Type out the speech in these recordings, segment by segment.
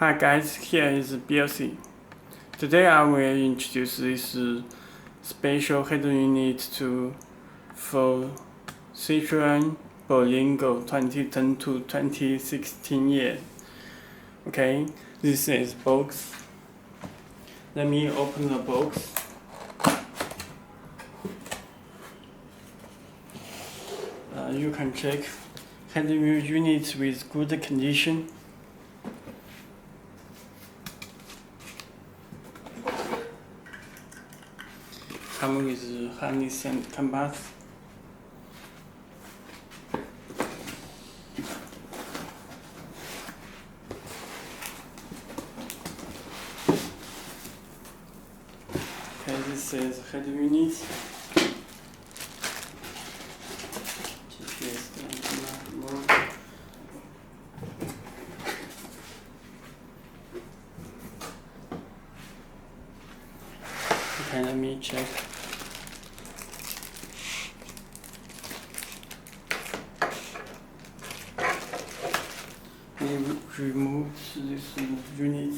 Hi guys, here is Belsee. Today I will introduce this special head unit for Citroen Berlingo 2010 to 2016 year. Okay, this is box. Let me open the box. You can check head unit with good condition. Come with harness and compass. Okay, this is head unit. GPS mode. Okay, let me check. We remove this unit.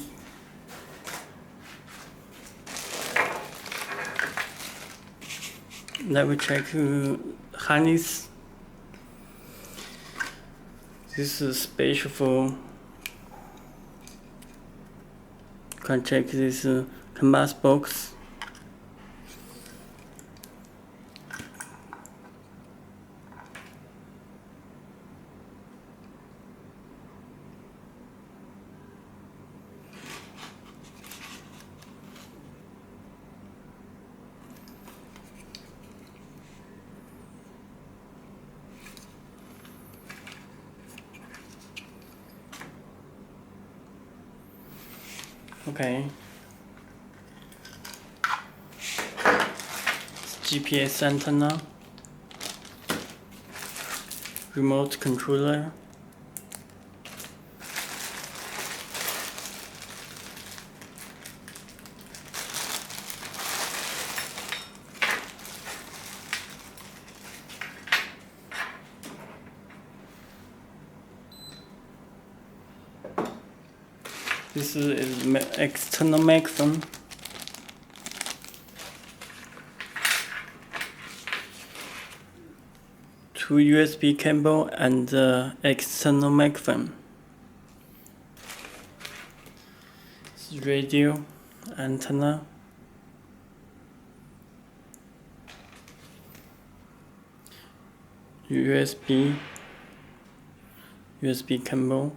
Let me check harness. This is special for. Can check this compass box. Okay. GPS antenna, remote controller, this is external mechanism. Two USB cable and external microphone. Radio antenna. USB cable.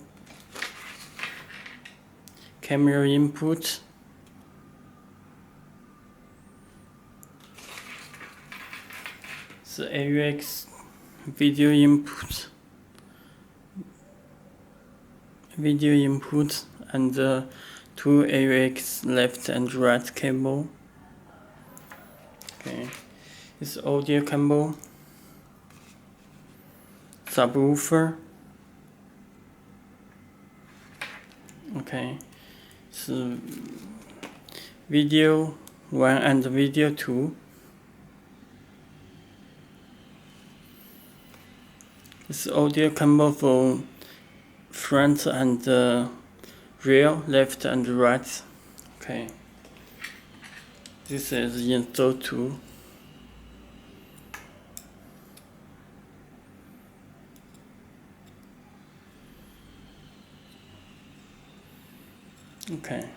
Camera input. The AUX video input, and two AUX left and right cable. Okay, this audio cable, subwoofer. Okay, so video 1 and video 2. This audio cable for front and rear, left and right. Okay. This is install tool. Okay.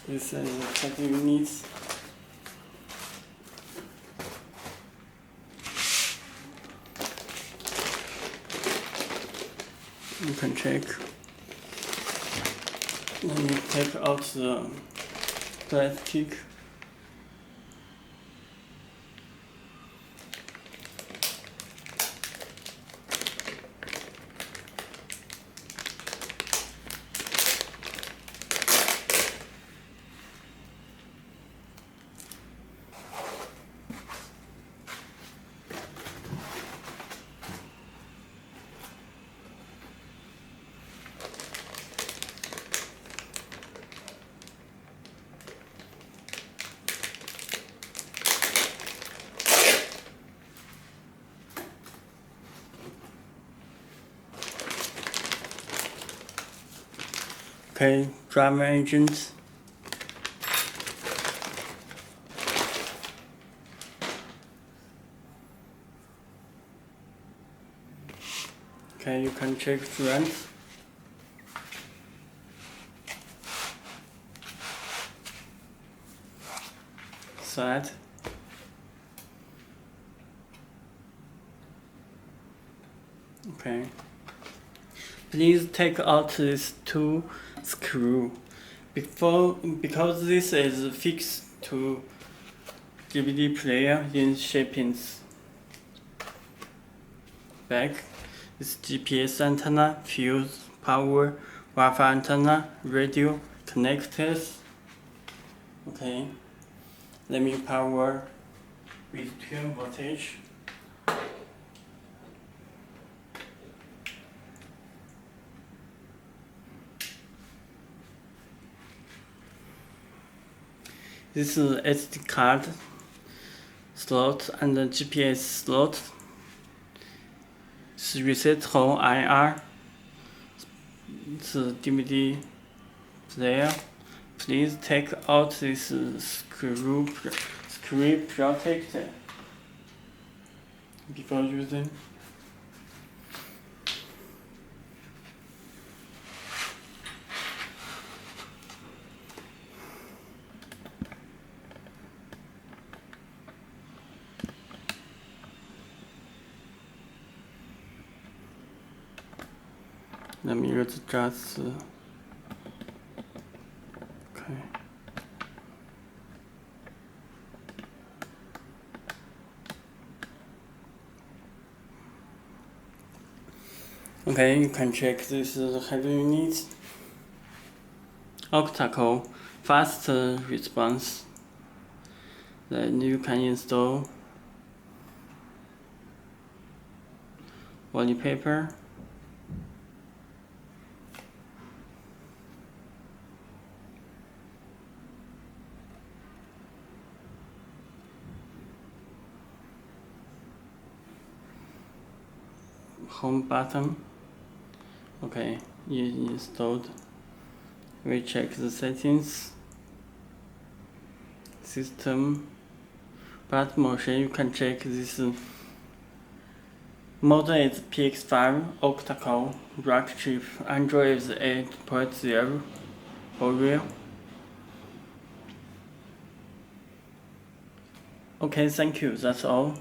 This is the head unit. You can check. Let me take out the plastic. Okay, driver agent. Okay, you can check strength. Side. Okay. Please take out these two screws because this is fixed to DVD player in shippings. Back is GPS antenna, fuse, power, Wi-Fi antenna, radio, connectors. Okay, let me power with 12 voltage. This is SD card slot and the GPS slot. This reset hole IR. The DVD player. Please take out this screw protector before using. Let me adjust. Okay. Okay, you can check this head unit. Octa-core, fast response. Then you can install wallpaper. Home button. Okay, installed. We check the settings. System. Part motion, you can check this. Model is PX5 octa-core rack chip. Android is 8.0 Oreo. Okay, thank you. That's all.